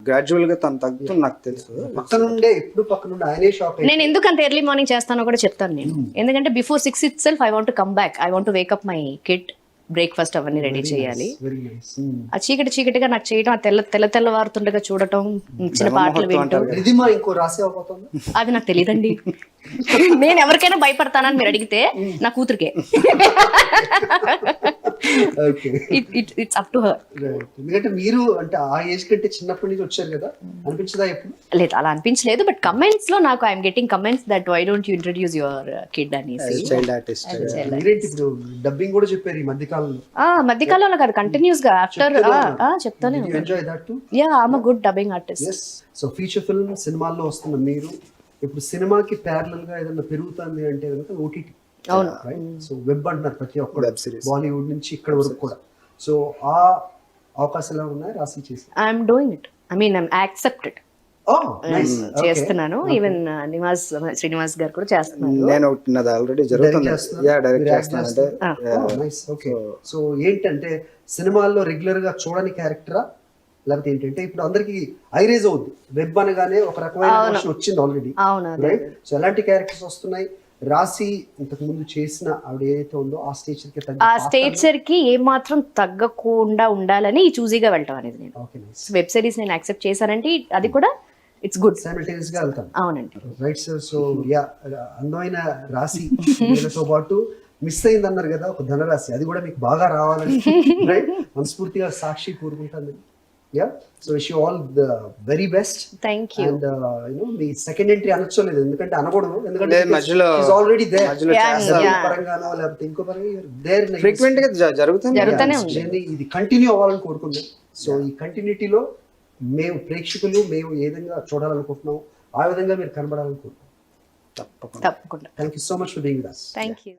Gradual గా తను తగ్గుతుంది నాకు తెలుసు. పక్కనుండే ఆయనే షాక్. నేను ఎందుకు అంత ఎర్లీ మార్నింగ్ చేస్తానో కూడా చెప్తాను నేను. ఎందుకంటే before 6 it self I want to come back. I want to wake up my kid, breakfast అవన్నీ రెడీ చేయాలి. ఆ చీకటిగా నాకు చేయడం, ఆ తెల్లవారుతుండగా చూడటం, చిన్న పాటలు వింటూ. ఇంకో రాసి అవబోతుంది అది నాకు తెలియదండి. నేను ఎవరికైనా భయపడతానని మీరు అడిగితే నా కూతురికే. It's up to her. ఎందుకంటే మీరు అంటే ఆ ఏజ్ కంటే చిన్నప్పటి నుంచి వచ్చారు కదా, అనిపించదా ఎప్పుడు? లేదు, అలా అనిపించలేదు. బట్ కమెంట్స్ లో నాకు I'm getting comments that why don't you introduce your kid అనేసి. Child artist. మీరేంటి ఇప్పుడు డబ్బింగ్ కూడా చెప్పారు ఈ మధ్య కాలంలో? మధ్యకాలంలో కాదు, కంటిన్యూస్ గా ఆఫ్టర్ చెప్తానే. Enjoy that to? Yeah, I am a good dubbing artist. So feature film సినిమాల్లో వస్తున్న మీరు ఇప్పుడు సినిమాకి ప్యారలల్ గా ఏదైనా పెరుగుతుంది అంటే కనుక ఓటీటీ. అవును. సో వెబ్ అంటున్నారు ప్రతి ఒక్క వెబ్ సిరీస్, బాలీవుడ్ నుంచి ఇక్కడ వరకు కూడా. సో ఆ అవకాశాలు ఉన్నాయి రాసి చేసి? I'm doing it. I mean I'm accepted. చేస్తున్నాను. ఈవెన్ శ్రీనివాస్ గారు కూడా చేస్తున్నారు. నేను నాది ఆల్రెడీ జరుగుతుంది. డైరెక్ట్ చేస్తున్నాను. అంటే సో ఏంటంటే సినిమాల్లో రెగ్యులర్ గా చూడని క్యారెక్టరా, లేకపోతే ఏంటంటే ఇప్పుడు అందరికి ఐరేజ్ అవుద్ది వెబ్ అనగానే ఒక రకమైన ఎమోషన్ వచ్చింది ఆల్రెడీ, రైట్? సో ఎలాంటి క్యారెక్టర్స్ వస్తున్నాయి? రాసి ఇంతకు ముందు చేసిన ఆవిడ ఏదైతే ఉందో ఆ స్టేచర్ కి ఏ మాత్రం తగ్గకుండా ఉండాలని చూజీగా వెళ్ళటం అనేది. నేను వెబ్ సిరీస్ నేను యాక్సెప్ట్ చేశానంటే అది కూడా ఇట్స్ గుడ్. సైమల్టేనియస్ గా వెళ్తాం. అవునండి, రైట్ సార్. సో యా, అందమైన రాసి తో పాటు మిస్ అయింది అన్నారు కదా ఒక ధనరాశి, అది కూడా మీకు బాగా రావాలని రైట్ మనస్ఫూర్తిగా సాక్షి కోరుకుంటాను. Yeah, so wish you all the very best. Thank you. And మీ సెకండ్ ఎంట్రీ అనొచ్చలేదు, ఎందుకంటే అనకూడదు, ఎందుకంటే ఆల్రెడీ పరంగానో లేకపోతే ఇంకో పరంగా ఫ్రీక్వెంట్ గా జరుగుతూనే ఉంది. ఇది కంటిన్యూ అవ్వాలని కోరుకుందాం. సో ఈ కంటిన్యూటీలో మేము ప్రేక్షకులు మేము ఏ విధంగా చూడాలనుకుంటున్నాం ఆ విధంగా మీరు కనబడాలని కోరుకుంటున్నాం. తప్పకుండా. Thank you so much for being with us. Thank you.